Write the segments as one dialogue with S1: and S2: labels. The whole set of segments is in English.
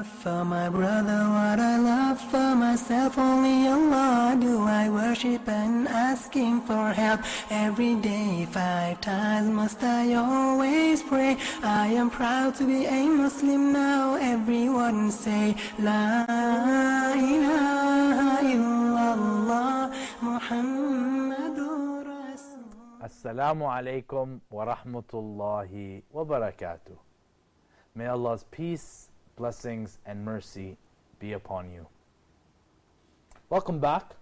S1: love for my brother, what I love for myself, only Allah do I worship and ask Him for help. Every day 5 times must I always pray. I am proud to be a Muslim now. Everyone say La ilaha illallah Muhammadur Rasul.
S2: Assalamu alaikum wa rahmatullahi wa barakatuh. May Allah's peace, blessings, and mercy be upon you. Welcome back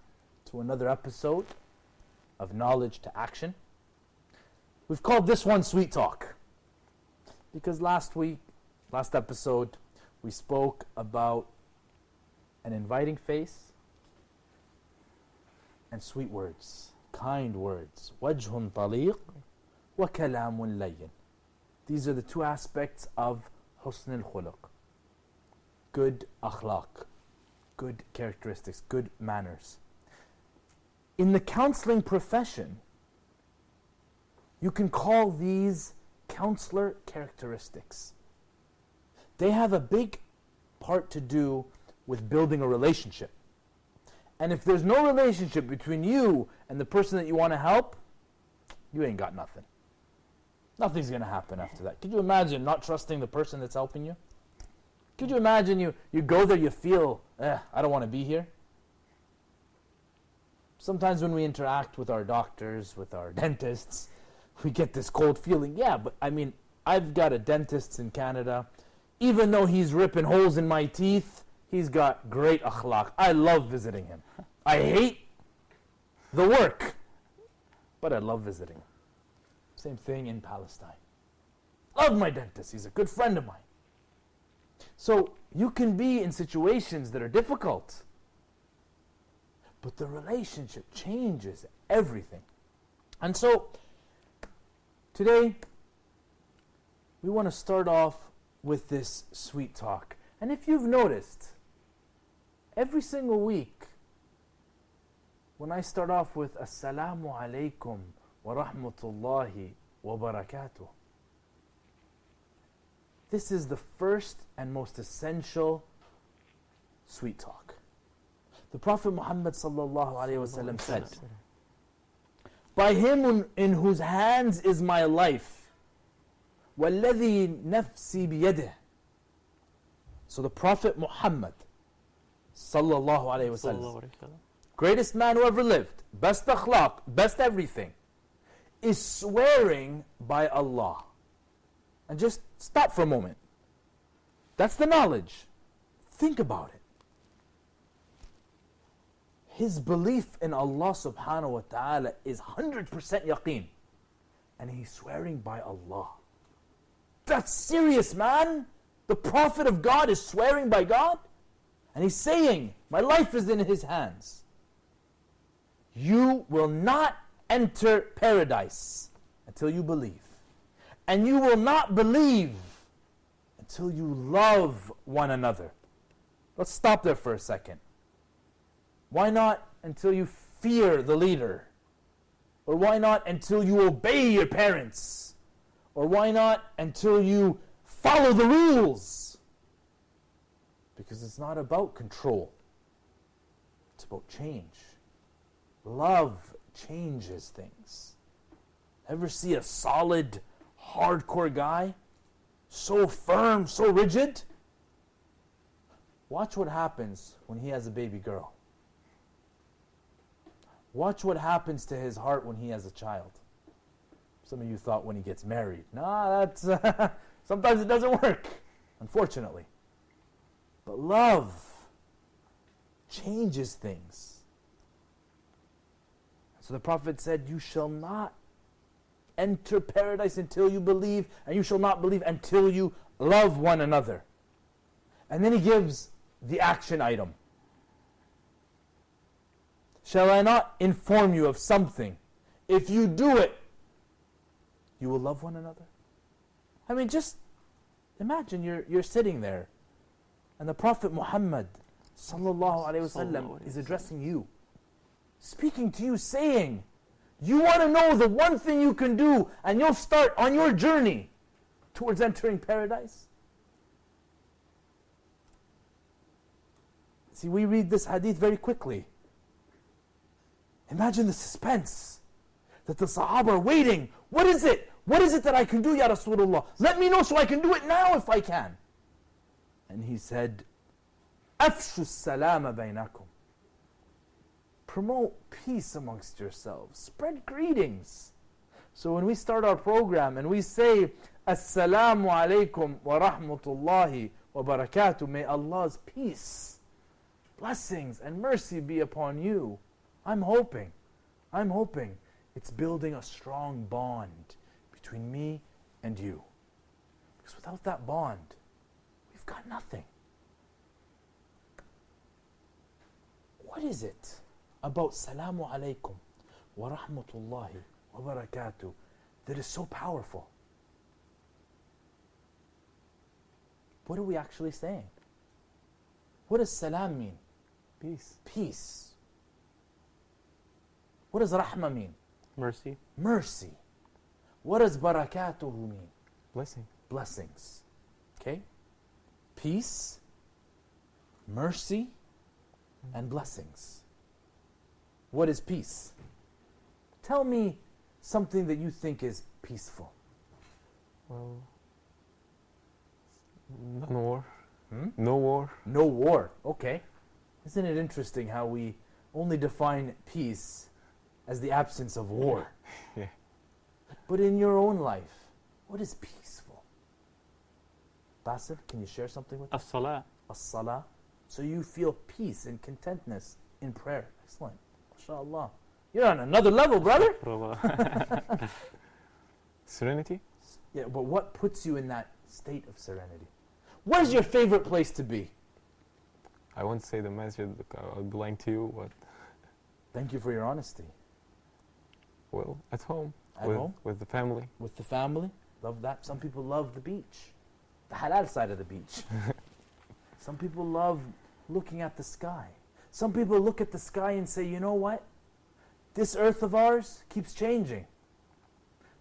S2: to another episode of Knowledge to Action. We've called this one Sweet Talk because last episode, we spoke about an inviting face and sweet words, kind words. Wajhun taliq wa kalamun layyin. These are the two aspects of husn al-khuluq. Good akhlaq, good characteristics, good manners. In the counseling profession, you can call these counselor characteristics. They have a big part to do with building a relationship. And if there's no relationship between you and the person that you want to help, you ain't got nothing. Nothing's going to happen after that. Could you imagine not trusting the person that's helping you? Could you imagine you go there, you feel, I don't want to be here? Sometimes when we interact with our doctors, with our dentists, we get this cold feeling. Yeah, but I mean, I've got a dentist in Canada. Even though he's ripping holes in my teeth, he's got great akhlaq. I love visiting him. I hate the work, but I love visiting him. Same thing in Palestine. Love my dentist. He's a good friend of mine. So you can be in situations that are difficult, but the relationship changes everything. And so today we want to start off with this sweet talk. And if you've noticed, every single week when I start off with Assalamu alaikum wa rahmatullahi wa barakatuh, this is the first and most essential sweet talk. The Prophet Muhammad sallallahu alaihi wasallam said, by him in whose hands is my life, وَالَّذِي نَفْسِي بِيَدِهِ. So the Prophet Muhammad sallallahu alayhi wa sallam, greatest man who ever lived, best akhlaq, best everything, is swearing by Allah. And just stop for a moment. That's the knowledge. Think about it. His belief in Allah subhanahu wa ta'ala is 100% yaqeen. And he's swearing by Allah. That's serious, man. The Prophet of God is swearing by God. And he's saying, my life is in his hands. You will not enter paradise until you believe. And you will not believe until you love one another. Let's stop there for a second. Why not until you fear the leader? Or why not until you obey your parents? Or why not until you follow the rules? Because it's not about control. It's about change. Love changes things. Ever see a solid, hardcore guy? So firm, so rigid? Watch what happens when he has a baby girl. Watch what happens to his heart when he has a child. Some of you thought when he gets married. Nah, that's sometimes it doesn't work, unfortunately. But love changes things. So the Prophet said, you shall not enter paradise until you believe, and you shall not believe until you love one another. And then he gives the action item. Shall I not inform you of something? If you do it, you will love one another. I mean, just imagine you're sitting there, and the Prophet Muhammad sallallahu alaihi wasallam is addressing you, speaking to you, saying, you want to know the one thing you can do, and you'll start on your journey towards entering paradise? See, we read this hadith very quickly. Imagine the suspense that the Sahaba are waiting. What is it? What is it that I can do, Ya Rasulullah? Let me know so I can do it now if I can. And he said, Afshu salama baynakum. Promote peace amongst yourselves. Spread greetings. So when we start our program and we say, Assalamu alaikum wa rahmatullahi wa barakatuh, may Allah's peace, blessings and mercy be upon you. I'm hoping it's building a strong bond between me and you. Because without that bond, we've got nothing. What is it about Salamu alaykum wa rahmatullahi wa barakatuh that is so powerful? What are we actually saying? What does salam mean?
S3: Peace.
S2: Peace. What does rahmah mean?
S3: Mercy.
S2: Mercy. What does barakatuhu mean?
S3: Blessing.
S2: Blessings. Okay? Peace, mercy, and blessings. What is peace? Tell me something that you think is peaceful.
S3: Well, no war.
S2: Hmm?
S3: No war.
S2: No war. Okay. Isn't it interesting how we only define peace as the absence of war?
S3: Yeah.
S2: But in your own life, what is peaceful? Basil, can you share something with us?
S4: As-salah.
S2: As-salah. So you feel peace and contentness in prayer. Excellent. MashaAllah. You're on another level, brother.
S3: Serenity.
S2: Yeah, but what puts you in that state of serenity? Where's your favorite place to be?
S3: I won't say the masjid I belong to, but
S2: Thank you for your honesty.
S3: well, at home.
S2: At
S3: with,
S2: home?
S3: with the family.
S2: With the family? Love that. Some people love the beach. The halal side of the beach. Some people love looking at the sky. Some people look at the sky and say, you know what? This earth of ours keeps changing.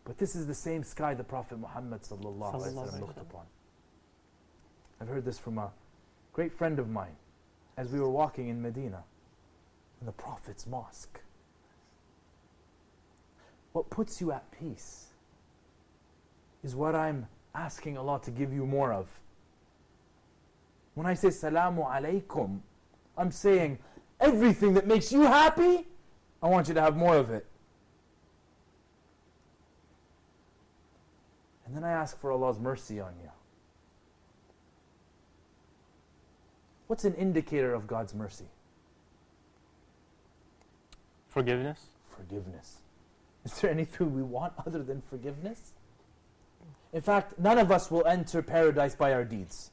S2: But this is the same sky the Prophet Muhammad sallallahu alaihi wasallam looked upon. I've heard this from a great friend of mine as we were walking in Medina in the Prophet's mosque. What puts you at peace is what I'm asking Allah to give you more of. When I say Salamu alaykum, I'm saying everything that makes you happy, I want you to have more of it. And then I ask for Allah's mercy on you. What's an indicator of God's mercy?
S4: Forgiveness.
S2: Forgiveness. Is there anything we want other than forgiveness? In fact, none of us will enter paradise by our deeds.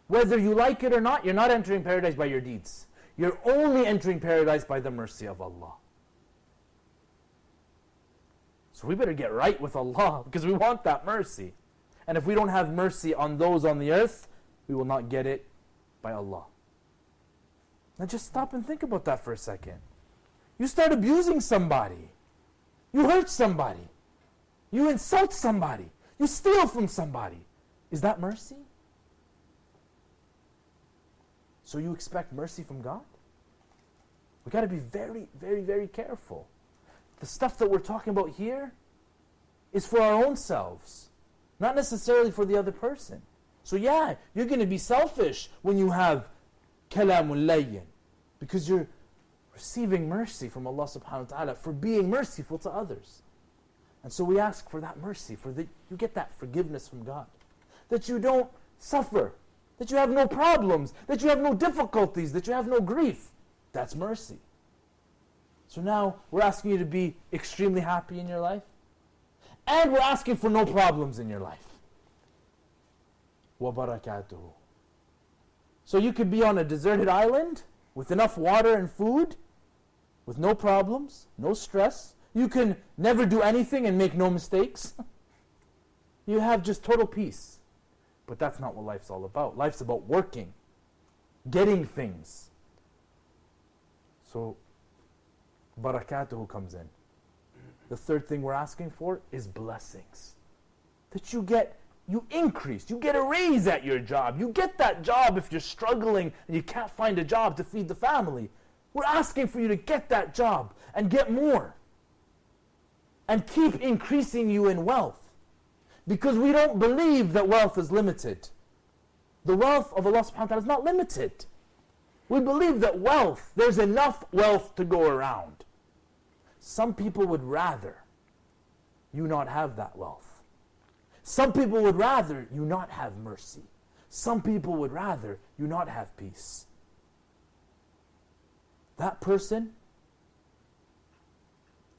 S2: Whether you like it or not, you're not entering paradise by your deeds. You're only entering paradise by the mercy of Allah. So we better get right with Allah because we want that mercy. And if we don't have mercy on those on the earth, we will not get it by Allah. Now just stop and think about that for a second. You start abusing somebody. You hurt somebody. You insult somebody. You steal from somebody. Is that mercy? So you expect mercy from God? We've got to be very, very, very careful. The stuff that we're talking about here is for our own selves, not necessarily for the other person. So yeah, you're going to be selfish when you have kalamul layyin, because you're receiving mercy from Allah subhanahu wa ta'ala for being merciful to others. And so we ask for that mercy, you get that forgiveness from God. That you don't suffer, that you have no problems, that you have no difficulties, that you have no grief. That's mercy. So now we're asking you to be extremely happy in your life, and we're asking for no problems in your life. Wa barakatuhu. So you could be on a deserted island with enough water and food, with no problems, no stress. You can never do anything and make no mistakes. You have just total peace. But that's not what life's all about. Life's about working, getting things. So barakatuhu comes in. The third thing we're asking for is blessings. That you get you increase. You get a raise at your job. You get that job if you're struggling and you can't find a job to feed the family. We're asking for you to get that job and get more. And keep increasing you in wealth. Because we don't believe that wealth is limited. The wealth of Allah subhanahu wa ta'ala is not limited. We believe that wealth, there's enough wealth to go around. Some people would rather you not have that wealth. Some people would rather you not have mercy. Some people would rather you not have peace. That person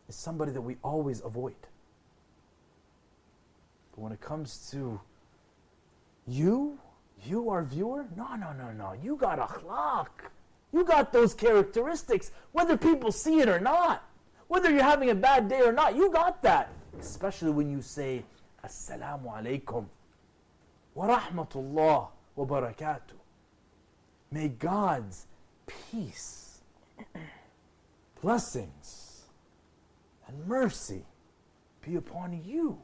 S2: is somebody that we always avoid. But when it comes to you our viewer, no. You got akhlaq. You got those characteristics, whether people see it or not. Whether you're having a bad day or not, you got that. Especially when you say, Assalamu alaikum wa rahmatullah wa barakatuh. May God's peace, blessings, and mercy be upon you.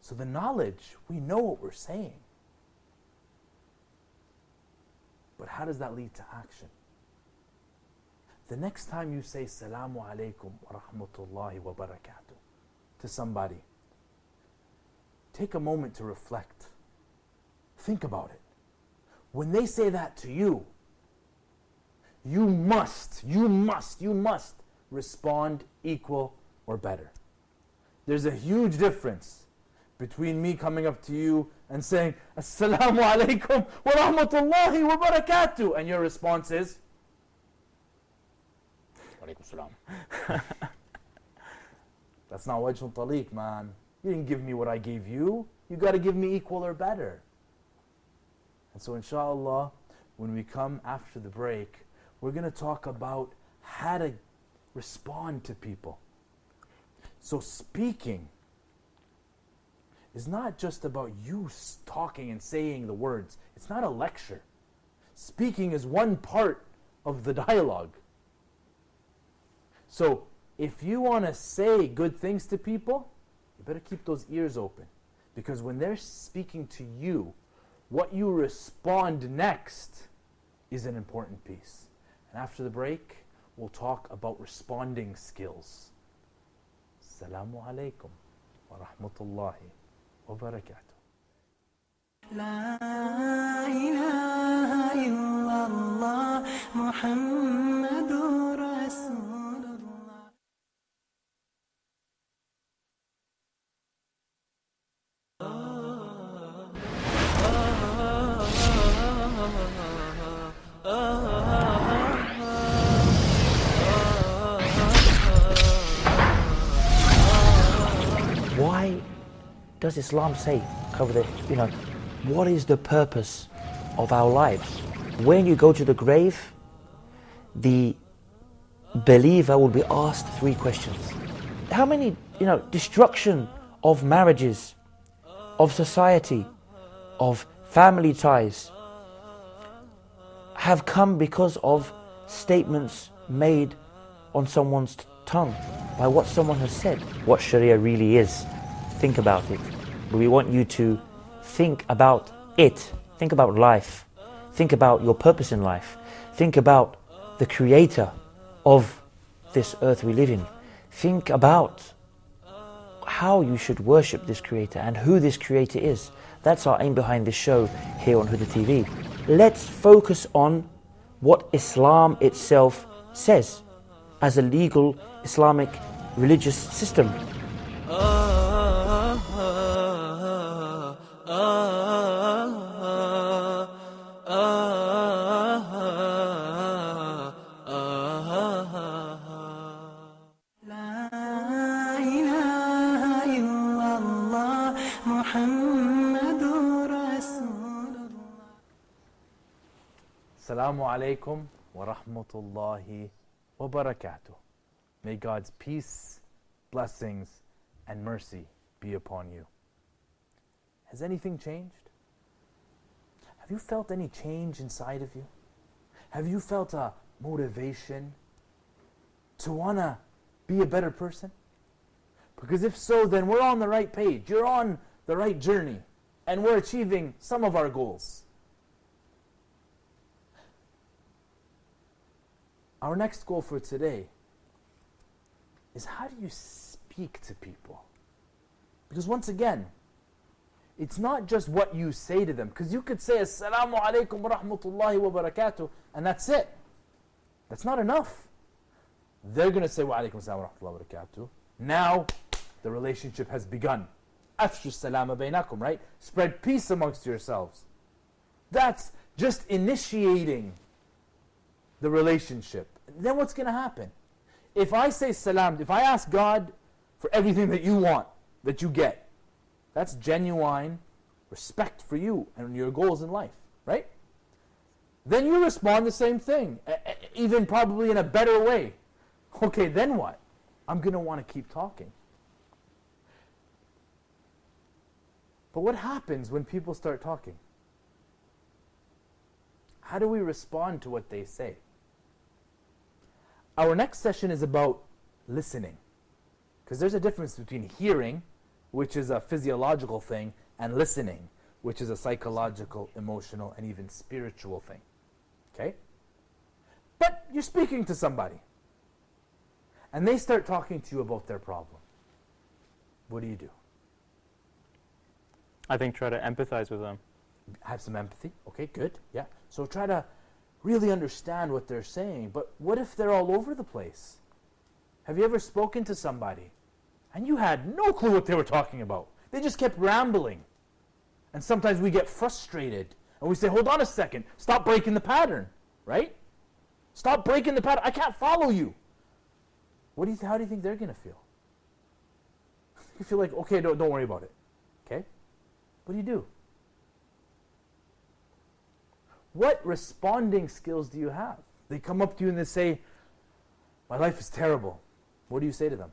S2: So the knowledge, we know what we're saying. But how does that lead to action? The next time you say Salamu alaikum wa rahmatullahi wa barakatuh to somebody, take a moment to reflect. Think about it. When they say that to you, you must respond equal or better. There's a huge difference between me coming up to you and saying, Assalamu alaikum wa rahmatullahi wa barakatuh, and your response is, Alaikum salam. That's not wajhul taliq, man. You didn't give me what I gave you. You got to give me equal or better. And so inshallah, when we come after the break, we're going to talk about how to respond to people. So speaking is not just about you talking and saying the words. It's not a lecture. Speaking is one part of the dialogue. So if you want to say good things to people, you better keep those ears open. Because when they're speaking to you, what you respond next is an important piece. And after the break, we'll talk about responding skills. Assalamu alaikum wa rahmatullahi wa barakatuh.
S1: La ilaha illallah Muhammadur Rasulullah.
S4: Why does Islam say over there, what is the purpose of our lives? When you go to the grave, the believer will be asked 3 questions. How many, destruction of marriages, of society, of family ties have come because of statements made on someone's tongue, by what someone has said. What Sharia really is, think about it. We want you to think about it. Think about life. Think about your purpose in life. Think about the creator of this earth we live in. Think about how you should worship this creator and who this creator is. That's our aim behind this show here on Huda TV. Let's focus on what Islam itself says as a legal Islamic religious system.
S2: Assalamu alaikum wa rahmatullahi wa barakatuh. May God's peace, blessings, and mercy be upon you. Has anything changed? Have you felt any change inside of you? Have you felt a motivation to want to be a better person? Because if so, then we're on the right page. You're on the right journey, and we're achieving some of our goals. Our next goal for today is, how do you speak to people? Because once again, it's not just what you say to them. Because you could say, Assalamu alaikum wa rahmatullahi wa barakatuh, and that's it. That's not enough. They're going to say, Wa alaikum assalam wa rahmatullahi wa barakatuh. Now, the relationship has begun. Afshu salama bainakum, right? Spread peace amongst yourselves. That's just initiating the relationship. Then what's going to happen? If I say salam, if I ask God for everything that you want, that you get, that's genuine respect for you and your goals in life, right? Then you respond the same thing, even probably in a better way. Okay, then what? I'm going to want to keep talking. But what happens when people start talking? How do we respond to what they say? Our next session is about listening. Because there's a difference between hearing, which is a physiological thing, and listening, which is a psychological, emotional, and even spiritual thing. Okay? But you're speaking to somebody, and they start talking to you about their problem. What do?
S3: I think try to empathize with them.
S2: Have some empathy. Okay, good. Yeah. So try to really understand what they're saying. But what if they're all over the place? Have you ever spoken to somebody and you had no clue what they were talking about? They just kept rambling. And sometimes we get frustrated and we say, hold on a second, stop breaking the pattern, right? Stop breaking the pattern. I can't follow you. How do you think they're going to feel? You feel like, okay, don't worry about it. Okay? What do? What responding skills do you have? They come up to you and they say, my life is terrible. What do you say to them?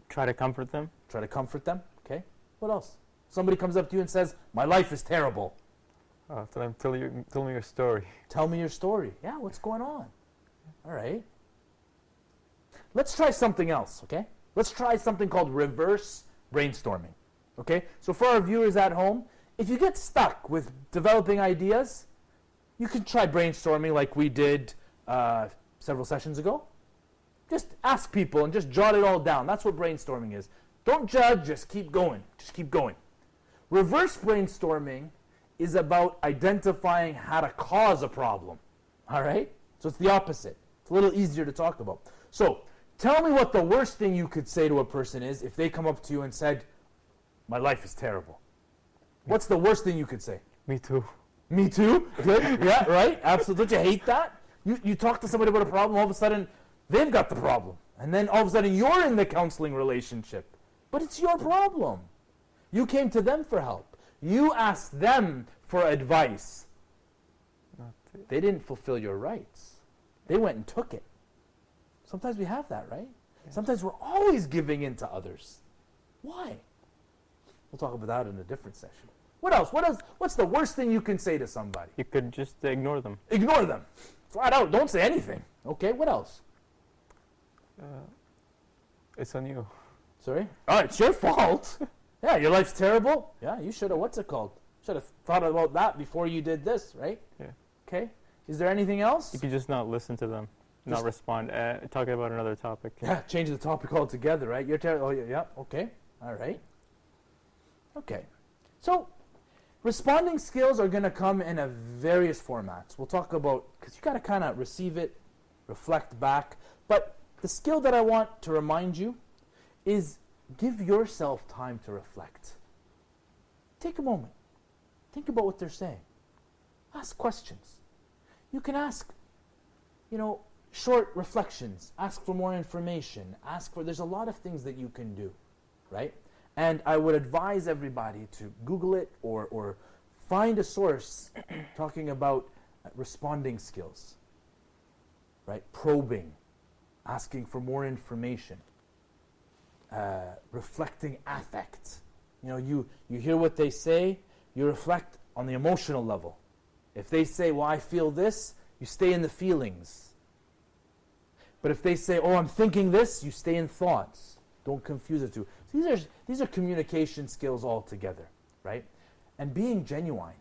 S3: Try to comfort them.
S2: Try to comfort them. Okay. What else? Somebody comes up to you and says, my life is terrible.
S3: Tell me your story.
S2: Tell me your story. Yeah, what's going on? All right. Let's try something else, okay? Let's try something called reverse brainstorming. Okay? So for our viewers at home, if you get stuck with developing ideas, you can try brainstorming like we did several sessions ago. Just ask people and just jot it all down. That's what brainstorming is. Don't judge, just keep going. Just keep going. Reverse brainstorming is about identifying how to cause a problem. All right? So it's the opposite. It's a little easier to talk about. So tell me what the worst thing you could say to a person is if they come up to you and said, my life is terrible. What's the worst thing you could say?
S3: Me too.
S2: Me too? Good. Yeah, right? Absolutely. Don't you hate that? You talk to somebody about a problem, all of a sudden they've got the problem. And then all of a sudden you're in the counseling relationship. But it's your problem. You came to them for help. You asked them for advice. They didn't fulfill your rights. They went and took it. Sometimes we have that, right? Yeah. Sometimes we're always giving in to others. Why? We'll talk about that in a different session. What else? What's the worst thing you can say to somebody?
S3: You could just ignore them.
S2: Ignore them. Flat out. Don't say anything. Okay, what else?
S3: It's on you.
S2: Sorry? Oh, it's your fault. Yeah, your life's terrible. Yeah, you should have, should have thought about that before you did this, right?
S3: Yeah.
S2: Okay. Is there anything else?
S3: You could just not listen to them, not respond. Talking about another topic.
S2: Yeah, change the topic altogether, right? You're terrible. Oh, yeah, okay. All right. Okay. So, responding skills are going to come in various formats. We'll talk about, because you got to kind of receive it, reflect back. But the skill that I want to remind you is give yourself time to reflect. Take a moment. Think about what they're saying. Ask questions. You can ask, short reflections. Ask for more information. There's a lot of things that you can do, right? And I would advise everybody to Google it or find a source talking about responding skills, right? Probing, asking for more information, reflecting affect. You hear what they say, you reflect on the emotional level. If they say, well, I feel this, you stay in the feelings. But if they say, oh, I'm thinking this, you stay in thoughts. Don't confuse the two. These are communication skills altogether, right? And being genuine.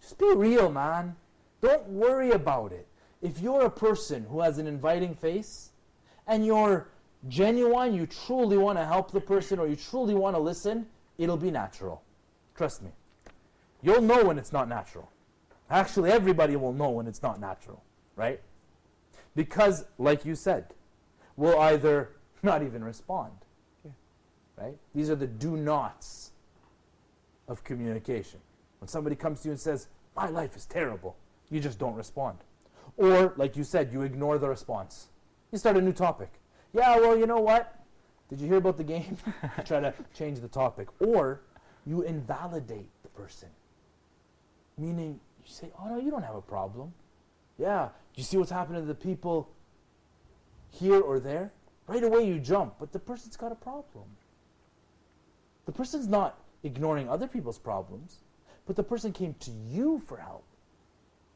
S2: Just be real, man. Don't worry about it. If you're a person who has an inviting face and you're genuine, you truly want to help the person or you truly want to listen, it'll be natural. Trust me. You'll know when it's not natural. Actually, everybody will know when it's not natural, right? Because, like you said, we'll either not even respond, right? These are the do nots of communication. When somebody comes to you and says, my life is terrible, you just don't respond. Or, like you said, you ignore the response. You start a new topic. Yeah, well, you know what? Did you hear about the game? Try to change the topic. Or you invalidate the person. Meaning, you say, oh no, you don't have a problem. Yeah, you see what's happening to the people here or there? Right away you jump, but the person's got a problem. The person's not ignoring other people's problems, but the person came to you for help.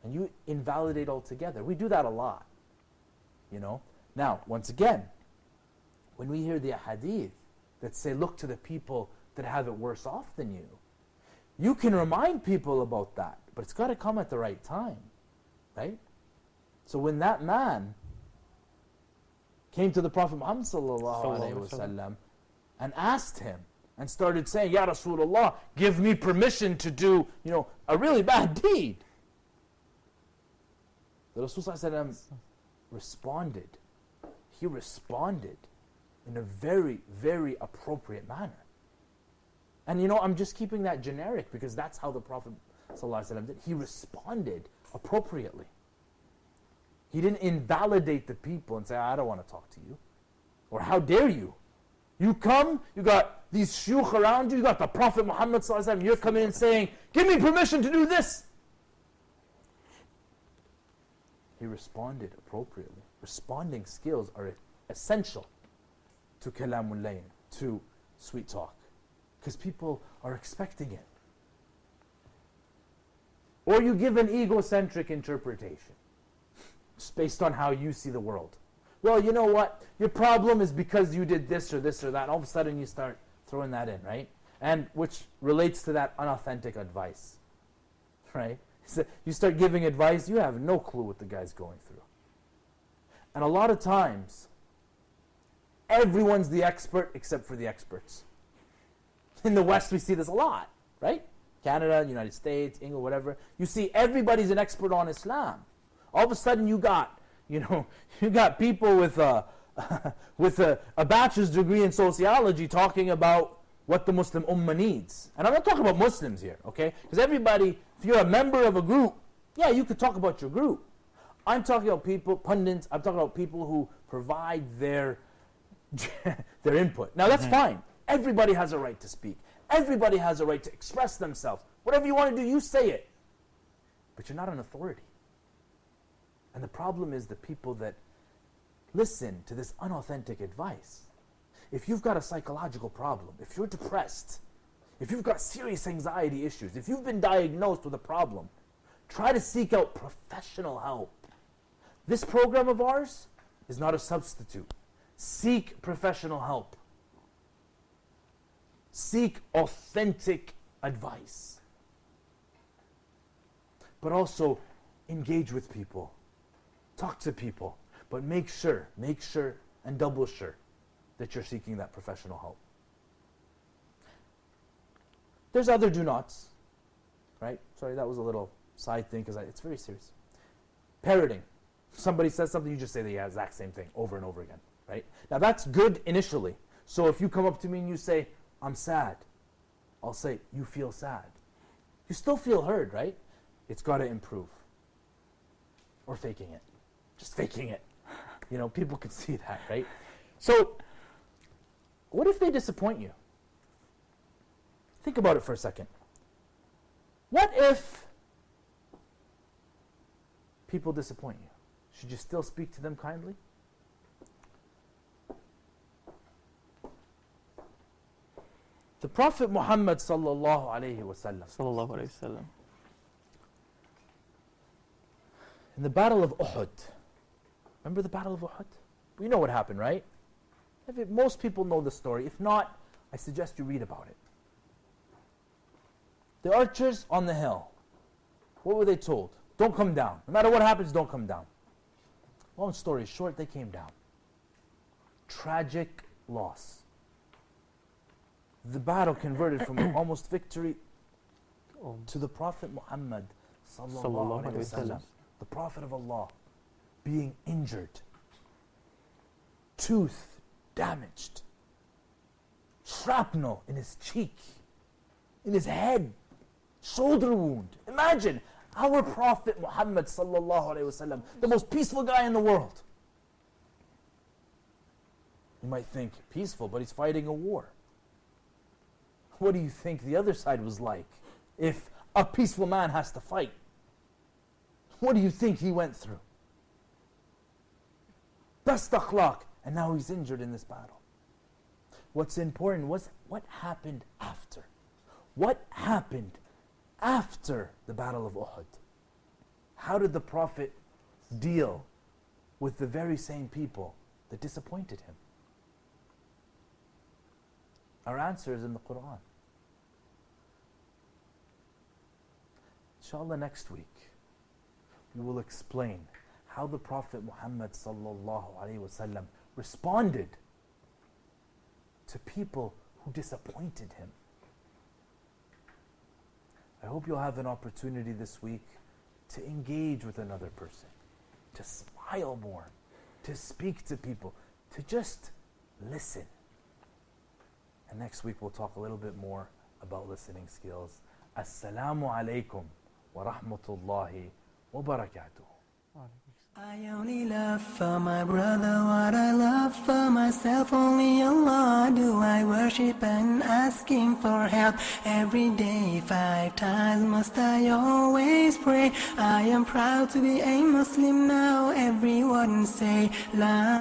S2: And you invalidate altogether. We do that a lot. You know? Now, once again, when we hear the hadith that say, look to the people that have it worse off than you, you can remind people about that, but it's got to come at the right time. Right? So when that man came to the Prophet Muhammad ﷺ and asked him and started saying, Ya Rasulullah, give me permission to do, a really bad deed. The Rasul ﷺ responded. He responded in a very, very appropriate manner. And I'm just keeping that generic because that's how the Prophet ﷺ did. He responded appropriately. He didn't invalidate the people and say, I don't want to talk to you. Or how dare you? You come, you got these shuyukh around you, you got the Prophet Muhammad ﷺ, you're coming in saying, give me permission to do this. He responded appropriately. Responding skills are essential to kalamul layn, to sweet talk. Because people are expecting it. Or you give an egocentric interpretation. Just based on how you see the world. Well, you know what? Your problem is because you did this or this or that. And all of a sudden you start throwing that in, right? And which relates to that unauthentic advice. Right? So you start giving advice, you have no clue what the guy's going through. And a lot of times, everyone's the expert except for the experts. In the West, we see this a lot, right? Canada, United States, England, whatever. You see everybody's an expert on Islam. All of a sudden, you got people with a bachelor's degree in sociology talking about what the Muslim ummah needs. And I'm not talking about Muslims here, okay? Because everybody, if you're a member of a group, yeah, you could talk about your group. I'm talking about people, pundits, I'm talking about people who provide their input. Now that's fine. Everybody has a right to speak. Everybody has a right to express themselves. Whatever you want to do, you say it. But you're not an authority. And the problem is the people that listen to this unauthentic advice. If you've got a psychological problem, if you're depressed, if you've got serious anxiety issues, if you've been diagnosed with a problem, try to seek out professional help. This program of ours is not a substitute. Seek professional help. Seek authentic advice. But also engage with people. Talk to people. But make sure and double sure that you're seeking that professional help. There's other do nots, right? Sorry, that was a little side thing because it's very serious. Parroting. Somebody says something, you just say the exact same thing over and over again, right? Now that's good initially. So if you come up to me and you say, I'm sad, I'll say, you feel sad. You still feel heard, right? It's got to improve. Or faking it. Just faking it. People can see that, right? So, what if they disappoint you? Think about it for a second. What if people disappoint you? Should you still speak to them kindly? The Prophet Muhammad sallallahu alayhi wasallam, in the Battle of Uhud, remember the Battle of Uhud? We know what happened, right? Most people know the story. If not, I suggest you read about it. The archers on the hill, what were they told? Don't come down. No matter what happens, don't come down. Long story short, they came down. Tragic loss. The battle converted from almost victory to the Prophet Muhammad sallallahu alaihi wasallam, the Prophet of Allah, being injured, tooth damaged, shrapnel in his cheek, in his head, shoulder wound. Imagine our Prophet Muhammad sallallahu alaihi wasallam, the most peaceful guy in the world. You might think peaceful, but he's fighting a war. What do you think the other side was like if a peaceful man has to fight? What do you think he went through? Best akhlaq, and now he's injured in this battle. What's important was what happened after. What happened after the Battle of Uhud? How did the Prophet deal with the very same people that disappointed him? Our answer is in the Quran. Inshallah, next week we will explain how the Prophet Muhammad sallallahu alaihi wasallam responded to people who disappointed him. I hope you'll have an opportunity this week to engage with another person, to smile more, to speak to people, to just listen. And next week we'll talk a little bit more about listening skills. Assalamu alaikum wa rahmatullahi wa barakatuh.
S1: I only love for my brother what I love for myself. Only Allah do I worship and ask Him for help. Every day 5 times must I always pray. I am proud to be a Muslim now. Everyone say La